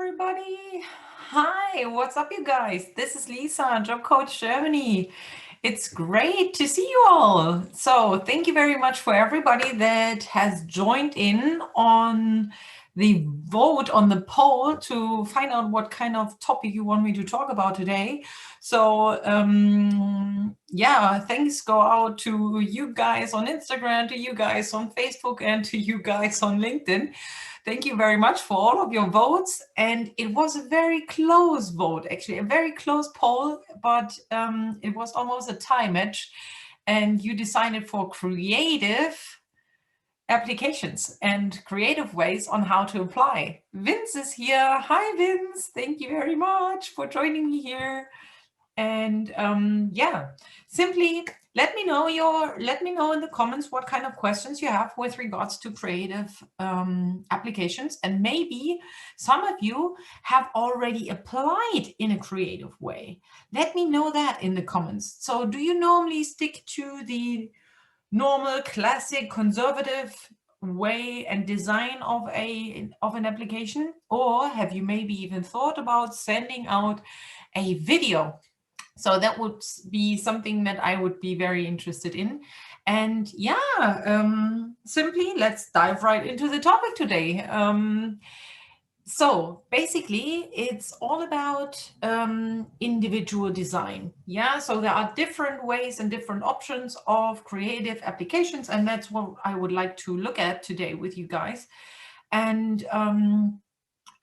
everybody. Hi, what's up, you guys? This is Lisa, Job Coach Germany. It's great to see you all. So thank you very much for everybody that has joined in on the vote on the poll to find out what kind of topic you want me to talk about today. So yeah, thanks go out to you guys on Instagram, to you guys on Facebook, and to you guys on LinkedIn. Thank you very much for all of your votes. And it was a very close vote, actually, a very close poll, but it was almost a tie match. And you decided for creative applications and creative ways on how to apply. Vince is here. Hi, Vince. Thank you very much for joining me here. And yeah, simply let me know in the comments what kind of questions you have with regards to creative applications, and maybe some of you have already applied in a creative way. Let me know that in the comments. So do you normally stick to the normal classic conservative way and design of an application, or have you maybe even thought about sending out a video? So that would be something that I would be very interested in. And yeah, simply let's dive right into the topic today. So basically, it's all about individual design. Yeah, so there are different ways and different options of creative applications, and that's what I would like to look at today with you guys. And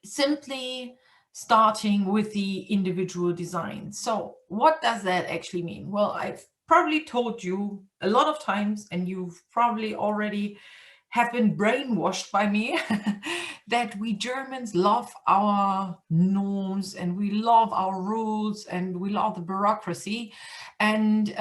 simply starting with the individual design. So what does that actually mean? Well, I've probably told you a lot of times, and you've probably already have been brainwashed by me that we Germans love our norms and we love our rules and we love the bureaucracy. And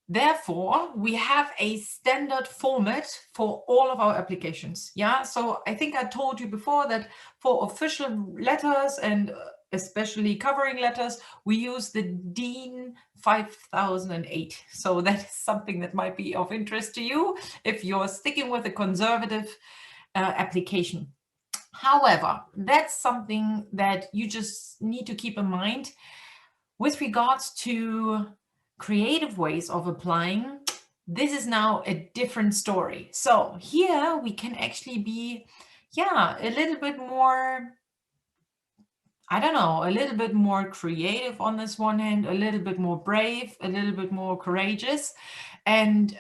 therefore, we have a standard format for all of our applications. Yeah, so I think I told you before that for official letters and especially covering letters, we use the DIN 5008. So that is something that might be of interest to you if you're sticking with a conservative application. However, that's something that you just need to keep in mind with regards to creative ways of applying. This is now a different story. So here we can actually be, yeah, a little bit more, I don't know, a little bit more creative on this one hand, a little bit more brave, a little bit more courageous, and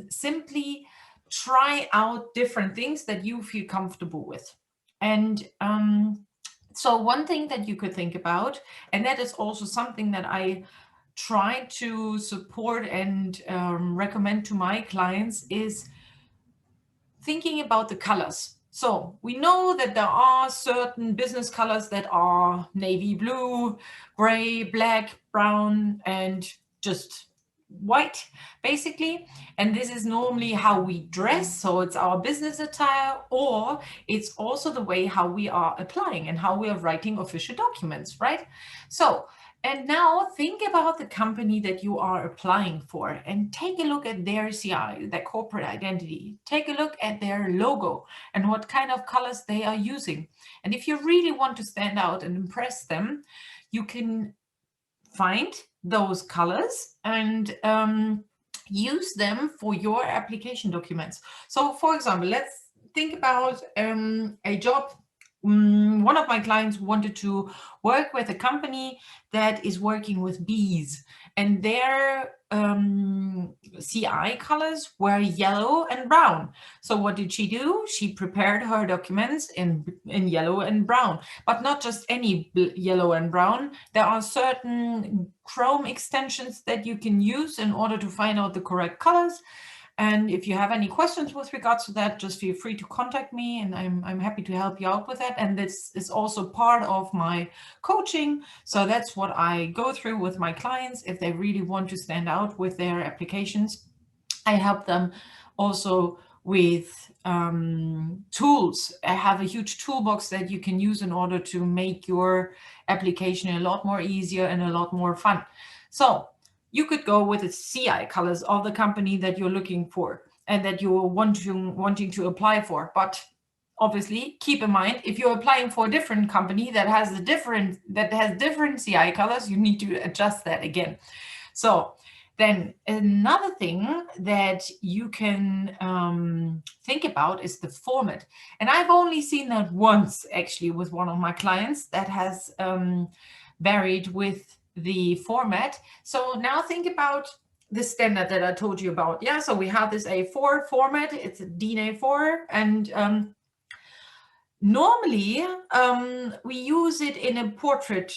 simply try out different things that you feel comfortable with. And so one thing that you could think about, and that is also something that I try to support and recommend to my clients, is thinking about the colors. So we know that there are certain business colors that are navy blue, gray, black, brown, and just white, basically. And this is normally how we dress. So it's our business attire, or it's also the way how we are applying and how we are writing official documents, right? So, and now think about the company that you are applying for and take a look at their CI, their corporate identity. Take a look at their logo and what kind of colors they are using. And if you really want to stand out and impress them, you can find those colors and use them for your application documents. So for example, let's think about a job. One of my clients wanted to work with a company that is working with bees, and their CI colors were yellow and brown. So what did she do? She prepared her documents in yellow and brown, but not just any yellow and brown. There are certain Chrome extensions that you can use in order to find out the correct colors. And if you have any questions with regards to that, just feel free to contact me, and I'm happy to help you out with that. And this is also part of my coaching. So that's what I go through with my clients. If they really want to stand out with their applications, I help them also with tools. I have a huge toolbox that you can use in order to make your application a lot more easier and a lot more fun. So you could go with the CI colors of the company that you're looking for and that you're wanting to apply for. But obviously keep in mind, if you're applying for a different company that has different CI colors, you need to adjust that again. So then another thing that you can think about is the format. And I've only seen that once, actually, with one of my clients that has varied with the format. So now think about the standard that I told you about. Yeah, so we have this A4 format. It's a DIN A4, and normally we use it in a portrait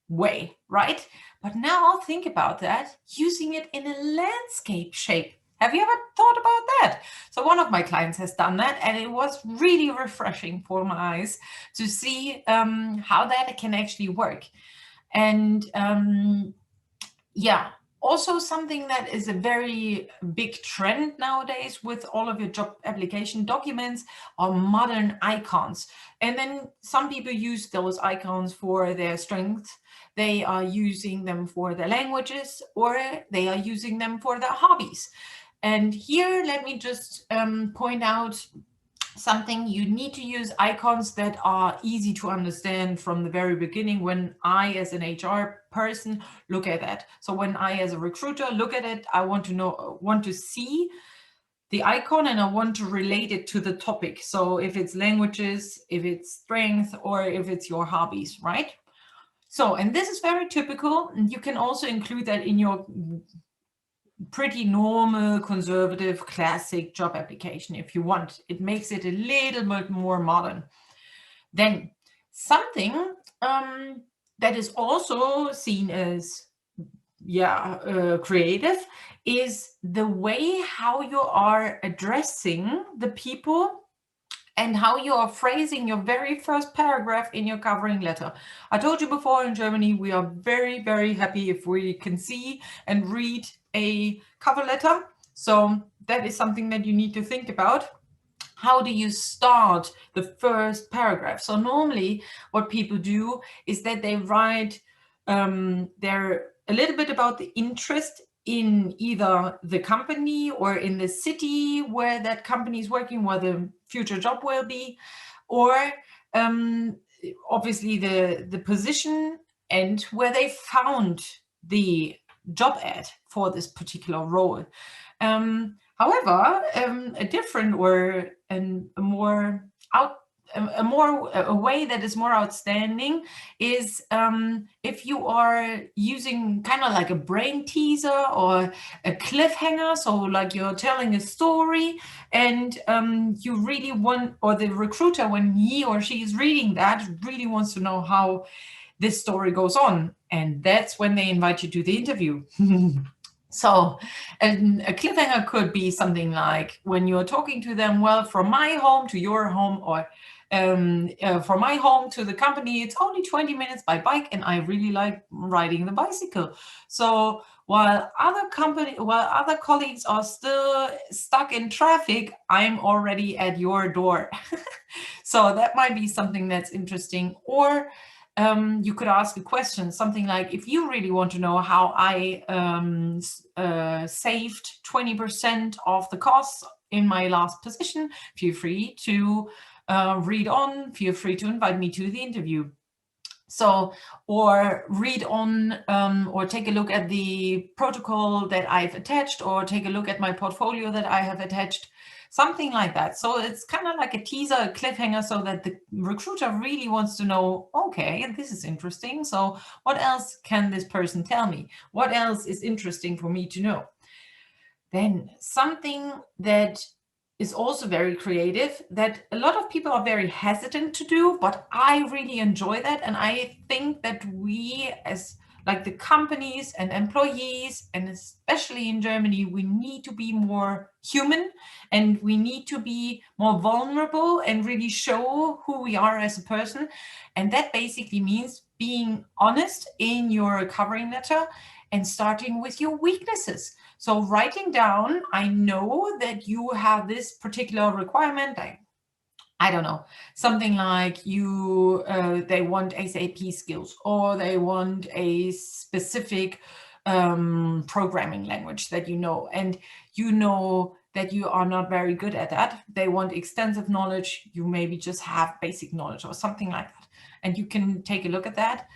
way, right? But now think about that, using it in a landscape shape. Have you ever thought about that? So one of my clients has done that, and it was really refreshing for my eyes to see how that can actually work. And yeah, also something that is a very big trend nowadays with all of your job application documents are modern icons. And then some people use those icons for their strengths. They are using them for their languages, or they are using them for their hobbies. And here, let me just point out something. You need to use icons that are easy to understand from the very beginning when I, as an HR person, look at that. So when I, as a recruiter, look at it, I want to see the icon, and I want to relate it to the topic. So if it's languages, if it's strength, or if it's your hobbies, right? So, and this is very typical. And you can also include that in your pretty normal, conservative, classic job application if you want. It makes it a little bit more modern. Then something that is also seen as creative is the way how you are addressing the people and how you are phrasing your very first paragraph in your covering letter. I told you before, in Germany, we are very, very happy if we can see and read a cover letter. So that is something that you need to think about. How do you start the first paragraph? So normally what people do is that they write a little bit about the interest in either the company or in the city where that company is working, where the future job will be, or obviously the position and where they found the job ad for this particular role. However, a different or a way that is more outstanding is if you are using kind of like a brain teaser or a cliffhanger. So like you're telling a story and you really want, or the recruiter, when he or she is reading that, really wants to know how this story goes on. And that's when they invite you to the interview. So a cliffhanger could be something like when you're talking to them, well, from my home to your home, or from my home to the company, it's only 20 minutes by bike, and I really like riding the bicycle. So while other colleagues are still stuck in traffic, I'm already at your door. So that might be something that's interesting. Or you could ask a question, something like, if you really want to know how I saved 20% of the costs in my last position, feel free to read on, feel free to invite me to the interview. So, or read on, or take a look at the protocol that I've attached, or take a look at my portfolio that I have attached. Something like that. So it's kind of like a teaser, a cliffhanger, so that the recruiter really wants to know, okay, this is interesting. So what else can this person tell me? What else is interesting for me to know? Then something that is also very creative, that a lot of people are very hesitant to do, but I really enjoy that. And I think that we, as like the companies and employees, and especially in Germany, we need to be more human, and we need to be more vulnerable and really show who we are as a person. And that basically means being honest in your covering letter and starting with your weaknesses. So writing down, I know that you have this particular requirement. I don't know, something like they want SAP skills, or they want a specific programming language that you know, and you know that you are not very good at that. They want extensive knowledge. You maybe just have basic knowledge or something like that. And you can take a look at that.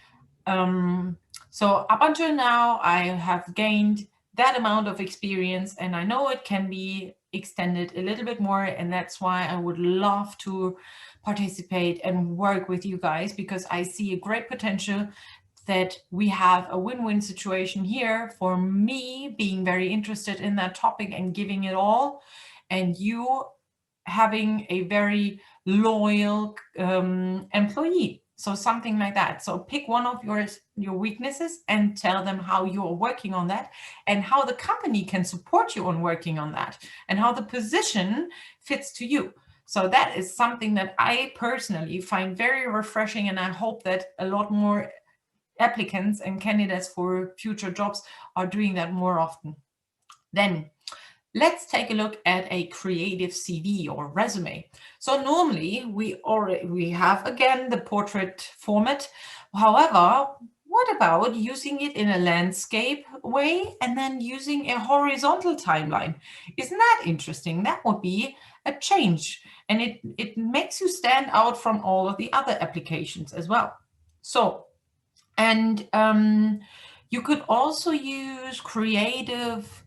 So up until now, I have gained that amount of experience, and I know it can be extended a little bit more. And that's why I would love to participate and work with you guys, because I see a great potential that we have a win-win situation here for me being very interested in that topic and giving it all, and you having a very loyal employee. So something like that. So pick one of your weaknesses and tell them how you are working on that, and how the company can support you on working on that, and how the position fits to you. So that is something that I personally find very refreshing, and I hope that a lot more applicants and candidates for future jobs are doing that more often. Then let's take a look at a creative CV or resume. So normally we have, again, the portrait format. However, what about using it in a landscape way and then using a horizontal timeline? Isn't that interesting? That would be a change, and it makes you stand out from all of the other applications as well. So, and you could also use creative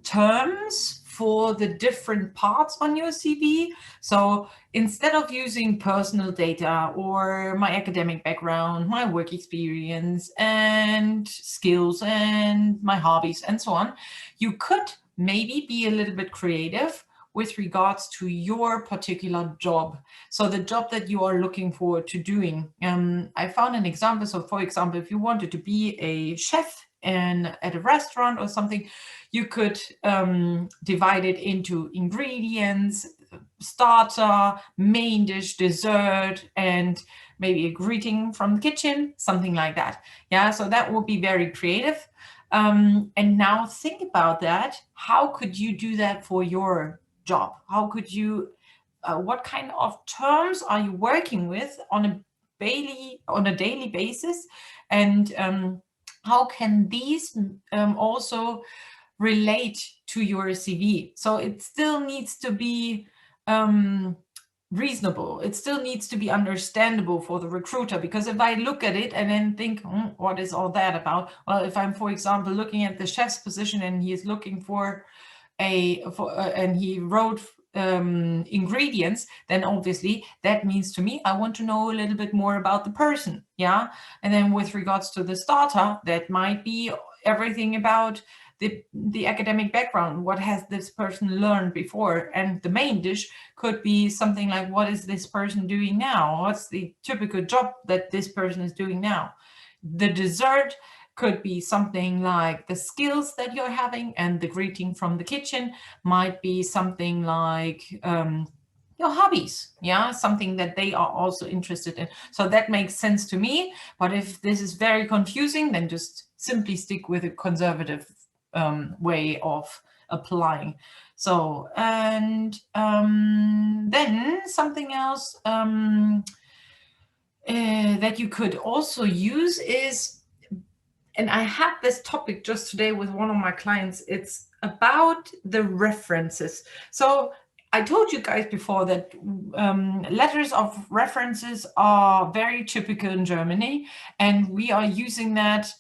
terms for the different parts on your CV. So instead of using personal data or my academic background, my work experience and skills and my hobbies and so on, you could maybe be a little bit creative with regards to your particular job. So the job that you are looking forward to doing. I found an example. So for example, if you wanted to be a chef at a restaurant or something, you could divide it into ingredients, starter, main dish, dessert, and maybe a greeting from the kitchen, something like that. Yeah, so that would be very creative. And now think about that. How could you do that for your job? How could you, what kind of terms are you working with on a daily basis? And how can these also relate to your CV? So it still needs to be reasonable. It still needs to be understandable for the recruiter, because if I look at it and then think, what is all that about? Well, if I'm, for example, looking at the chef's position and he is looking for and he wrote ingredients, then obviously that means to me, I want to know a little bit more about the person. Yeah. And then with regards to the starter, that might be everything about the academic background. What has this person learned before? And the main dish could be something like, what is this person doing now? What's the typical job that this person is doing now? The dessert could be something like the skills that you're having, and the greeting from the kitchen might be something like your hobbies, yeah, something that they are also interested in. So that makes sense to me. But if this is very confusing, then just simply stick with a conservative way of applying. So, and then something else that you could also use is, and I had this topic just today with one of my clients, it's about the references. So I told you guys before that letters of references are very typical in Germany, and we are using that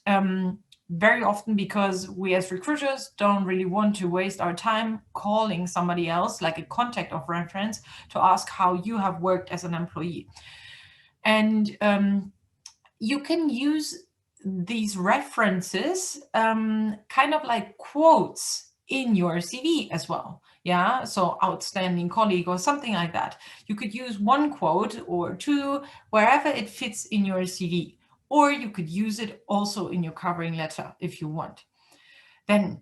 very often because we as recruiters don't really want to waste our time calling somebody else, like a contact of reference, to ask how you have worked as an employee. And you can use these references kind of like quotes in your CV as well. Yeah, so outstanding colleague or something like that. You could use one quote or two wherever it fits in your CV, or you could use it also in your covering letter if you want. Then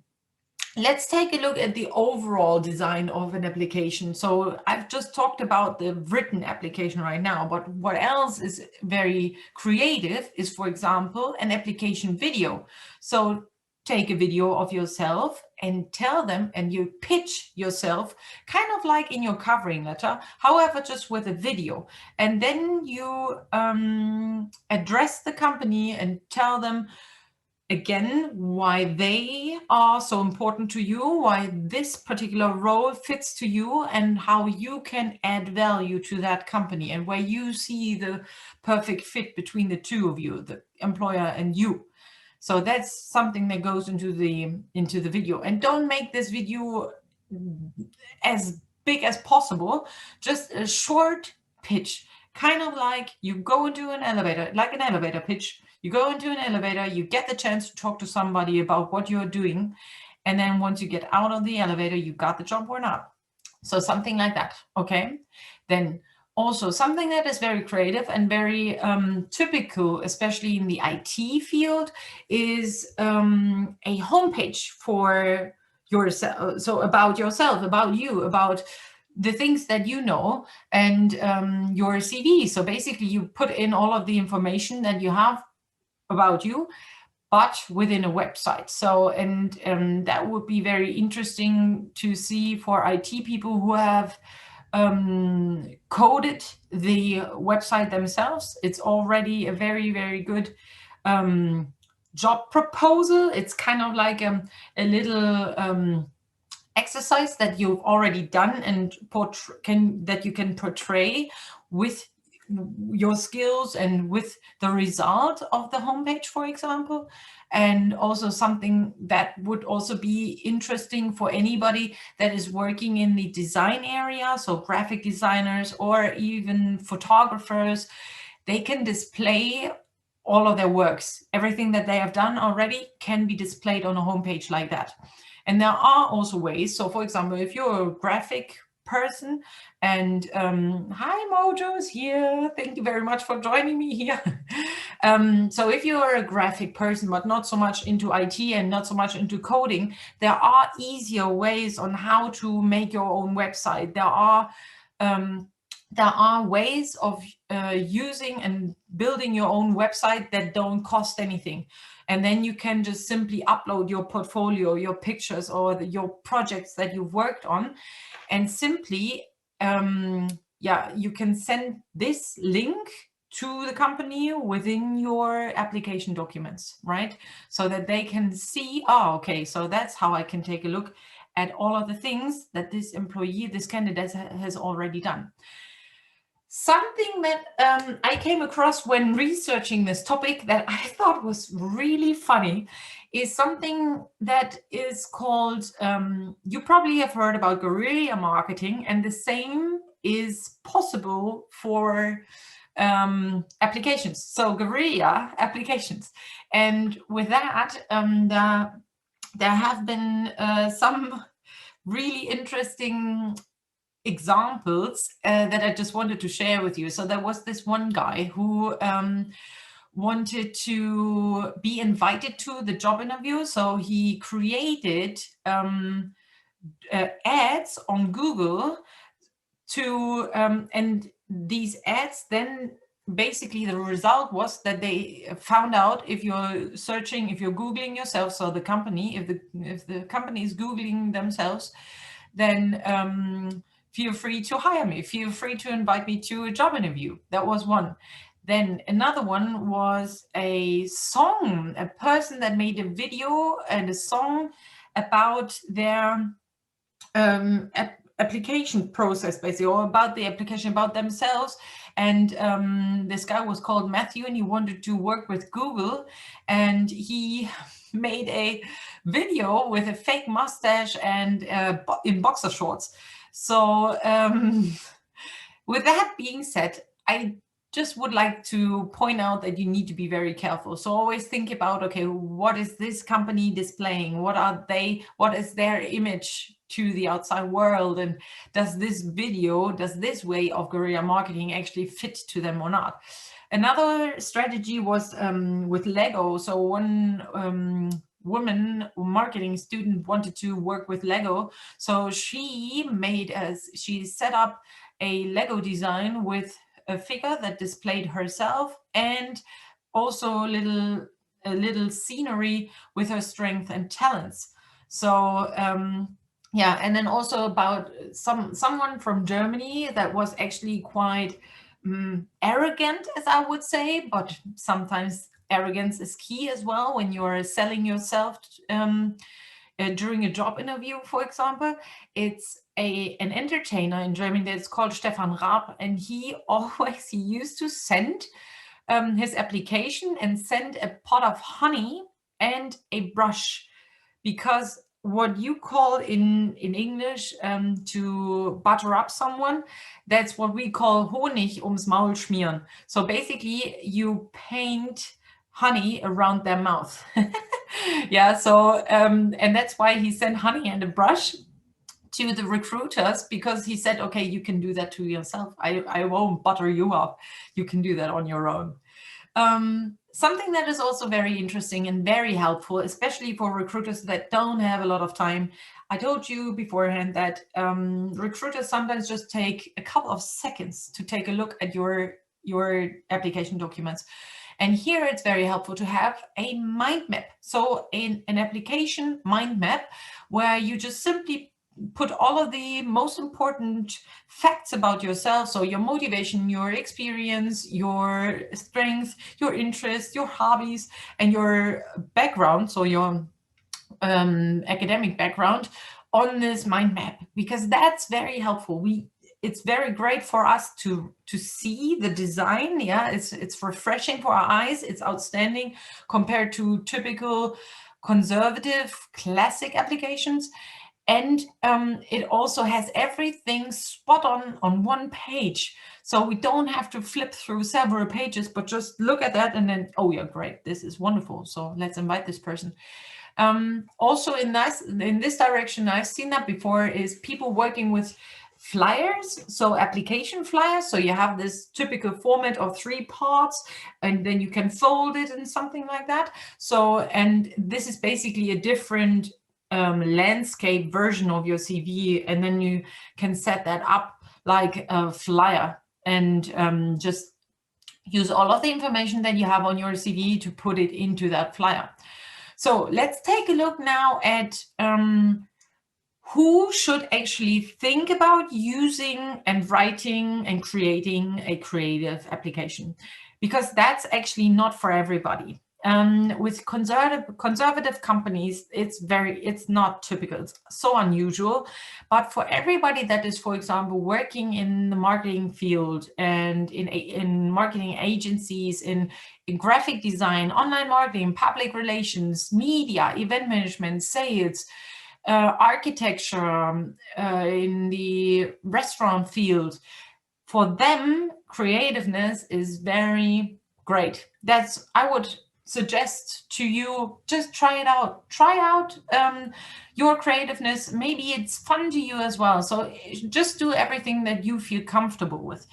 let's take a look at the overall design of an application. So I've just talked about the written application right now, but what else is very creative is, for example, an application video. So take a video of yourself and tell them, and you pitch yourself kind of like in your covering letter, however, just with a video. And then you address the company and tell them again, why they are so important to you, why this particular role fits to you, and how you can add value to that company, and where you see the perfect fit between the two of you, the employer and you. So that's something that goes into the video. And don't make this video as big as possible, just a short pitch, kind of like you go into an elevator, like an elevator pitch. You go into an elevator, you get the chance to talk to somebody about what you're doing, and then once you get out of the elevator, you got the job or not. So something like that, okay? Then also something that is very creative and very typical, especially in the IT field, is a homepage for yourself. So about yourself, about you, about the things that you know, and your CV. So basically you put in all of the information that you have about you, but within a website. So, and that would be very interesting to see for IT people who have coded the website themselves. It's already a very, very good job proposal. It's kind of like a little exercise that you've already done and that you can portray with your skills and with the result of the homepage, for example. And also something that would also be interesting for anybody that is working in the design area, so graphic designers or even photographers. They can display all of their works. Everything that they have done already can be displayed on a homepage like that. And there are also ways. So for example, if you're a graphic person, and hi, Mojo's here. Thank you very much for joining me here. So if you're a graphic person, but not so much into IT and not so much into coding, there are easier ways on how to make your own website. There are ways of using and building your own website that don't cost anything. And then you can just simply upload your portfolio, your pictures, or your projects that you've worked on. And simply, you can send this link to the company within your application documents, right? So that they can see, oh, okay, so that's how I can take a look at all of the things that this employee, this candidate has already done. Something that I came across when researching this topic that I thought was really funny is something that is called, you probably have heard about guerrilla marketing, and the same is possible for applications. So guerrilla applications. And with that, there have been some really interesting examples that I just wanted to share with you. So there was this one guy who wanted to be invited to the job interview. So he created ads on Google to, and these ads then basically the result was that they found out if you're searching, if you're Googling yourself, so the company, if the company is Googling themselves, then feel free to hire me, feel free to invite me to a job interview. That was one. Then another one was a song, a person that made a video and a song about their application process, basically, or about the application, about themselves. And this guy was called Matthew, and he wanted to work with Google, and he made a video with a fake mustache and in boxer shorts. So with that being said, I just would like to point out that you need to be very careful. So always think about, okay, what is this company displaying? What are they? What is their image to the outside world? And does this video, does this way of guerrilla marketing actually fit to them or not? Another strategy was with Lego. So one woman marketing student wanted to work with Lego. So she set up a Lego design with a figure that displayed herself and also a little scenery with her strength and talents. So yeah, and then also about someone from Germany that was actually quite arrogant, as I would say, but sometimes arrogance is key as well when you're selling yourself during a job interview, for example. It's an entertainer in Germany that's called Stefan Raab, and he used to send his application and send a pot of honey and a brush, because what you call in English to butter up someone, that's what we call Honig ums Maul schmieren. So basically you paint honey around their mouth. Yeah, so and that's why he sent honey and a brush to the recruiters, because he said, okay, you can do that to yourself. I won't butter you up. You can do that on your own. Something that is also very interesting and very helpful, especially for recruiters that don't have a lot of time. I told you beforehand that recruiters sometimes just take a couple of seconds to take a look at your application documents. And here it's very helpful to have a mind map. So an application mind map where you just simply put all of the most important facts about yourself. So your motivation, your experience, your strengths, your interests, your hobbies, and your background, so your academic background, on this mind map, because that's very helpful. It's very great for us to see the design. Yeah, it's refreshing for our eyes. It's outstanding compared to typical conservative classic applications. And it also has everything spot on one page. So we don't have to flip through several pages, but just look at that and then, oh yeah, great, this is wonderful. So let's invite this person. Also in this direction, I've seen that before, is people working with flyers, so application flyers. So you have this typical format of 3 parts, and then you can fold it and something like that. So, and this is basically a different landscape version of your CV, and then you can set that up like a flyer and just use all of the information that you have on your CV to put it into that flyer. So let's take a look now at who should actually think about using and writing and creating a creative application, because that's actually not for everybody. With conservative companies, it's not typical. It's so unusual. But for everybody that is, for example, working in the marketing field and in marketing agencies, in graphic design, online marketing, public relations, media, event management, sales, architecture, in the restaurant field, for them, creativeness is very great. I would suggest to you, just try it out. Try out your creativeness. Maybe it's fun to you as well. So just do everything that you feel comfortable with.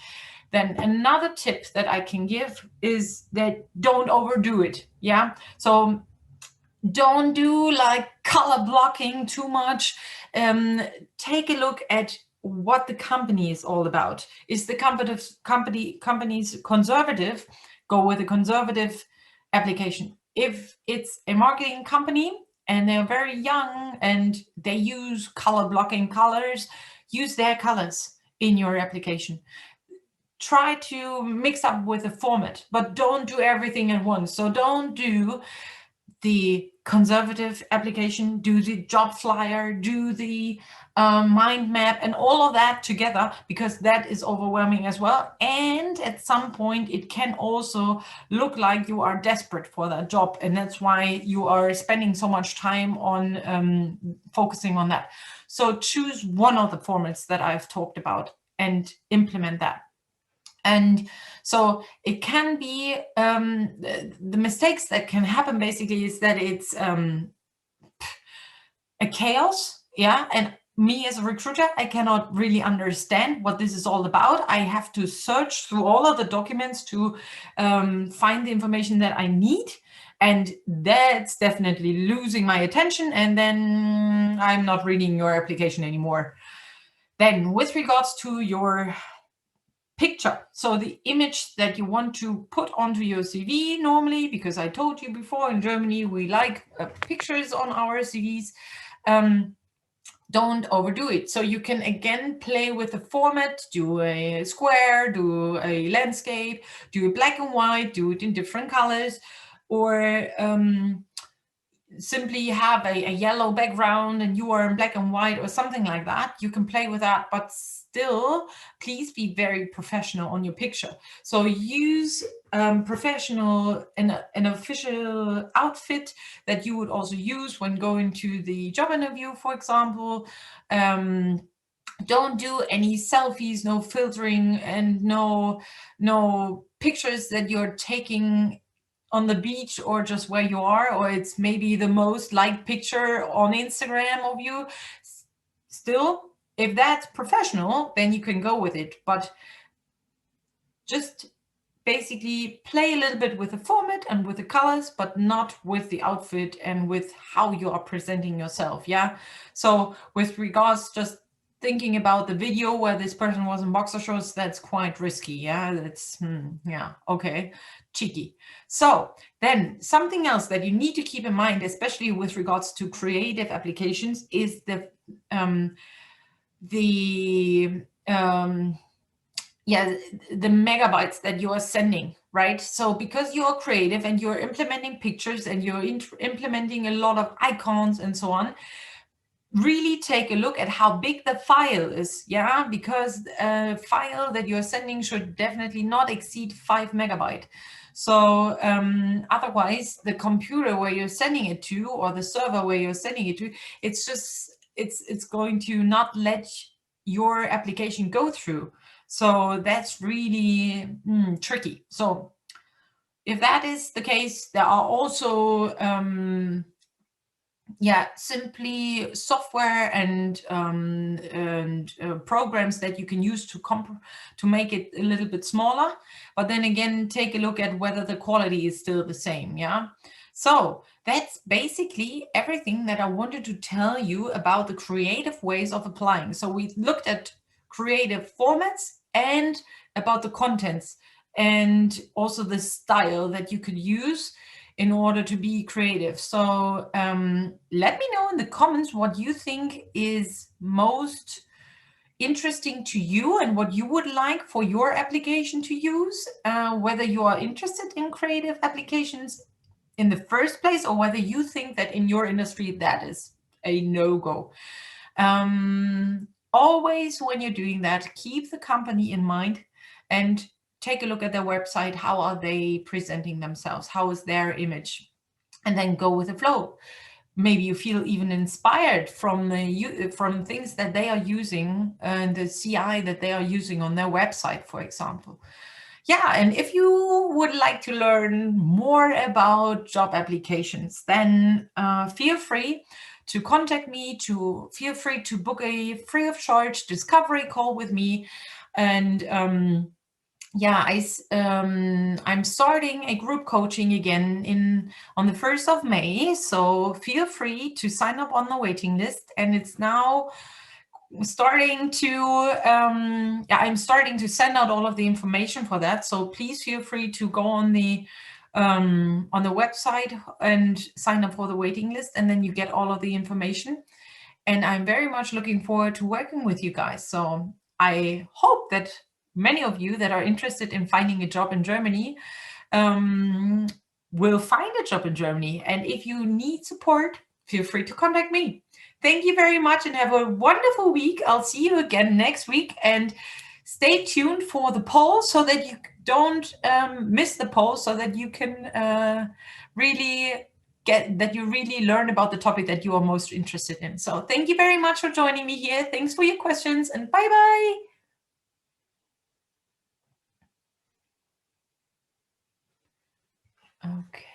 Then another tip that I can give is that don't overdo it. Yeah. So don't do like color blocking too much. Take a look at what the company is all about. Is the company's conservative? Go with a conservative application. If it's a marketing company and they're very young and they use color blocking colors, use their colors in your application. Try to mix up with the format, but don't do everything at once. So don't do the conservative application, do the job flyer, do the mind map and all of that together, because that is overwhelming as well. And at some point it can also look like you are desperate for that job, and that's why you are spending so much time on focusing on that. So choose one of the formats that I've talked about and implement that. And so it can be the mistakes that can happen basically is that it's a chaos. Yeah. And me as a recruiter, I cannot really understand what this is all about. I have to search through all of the documents to find the information that I need. And that's definitely losing my attention. And then I'm not reading your application anymore. Then with regards to your picture, so the image that you want to put onto your CV normally, because I told you before, in Germany, we like pictures on our CVs. Don't overdo it. So you can again play with the format, do a square, do a landscape, do it black and white, do it in different colors. or simply have a yellow background and you are in black and white or something like that. You can play with that, but still please be very professional on your picture. So use professional and an official outfit that you would also use when going to the job interview, for example. Don't do any selfies, no filtering, and no pictures that you're taking on the beach or just where you are, or it's maybe the most liked picture on Instagram of you. Still, if that's professional, then you can go with it, but just basically play a little bit with the format and with the colors, but not with the outfit and with how you are presenting yourself. Yeah. So with regards, just thinking about the video where this person was in boxer shorts, that's quite risky. Yeah, that's yeah, okay, cheeky. So then something else that you need to keep in mind, especially with regards to creative applications, is the megabytes that you are sending, right? So because you are creative and you're implementing pictures and you're implementing a lot of icons and so on, really take a look at how big the file is. Yeah, because a file that you're sending should definitely not exceed 5 megabyte. So otherwise the computer where you're sending it to, or the server where you're sending it to, it's just it's going to not let your application go through. So that's really tricky. So if that is the case, there are also simply software and programs that you can use to make it a little bit smaller. But then again, take a look at whether the quality is still the same. Yeah. So that's basically everything that I wanted to tell you about the creative ways of applying. So we looked at creative formats and about the contents and also the style that you could use in order to be creative. So let me know in the comments what you think is most interesting to you and what you would like for your application to use, whether you are interested in creative applications in the first place, or whether you think that in your industry that is a no-go. Always when you're doing that, keep the company in mind and take a look at their website. How are they presenting themselves? How is their image? And then go with the flow. Maybe you feel even inspired from things that they are using and the CI that they are using on their website, for example. Yeah, and if you would like to learn more about job applications, then feel free to contact me, feel free to book a free of charge discovery call with me. And I'm starting a group coaching again on the 1st of May. So feel free to sign up on the waiting list. And it's now starting to I'm starting to send out all of the information for that. So please feel free to go on the website and sign up for the waiting list, and then you get all of the information. And I'm very much looking forward to working with you guys. So I hope that many of you that are interested in finding a job in Germany will find a job in Germany. And if you need support, feel free to contact me. Thank you very much and have a wonderful week. I'll see you again next week, and stay tuned for the poll so that you don't miss the poll, so that you can really learn about the topic that you are most interested in. So thank you very much for joining me here. Thanks for your questions, and bye-bye. Okay.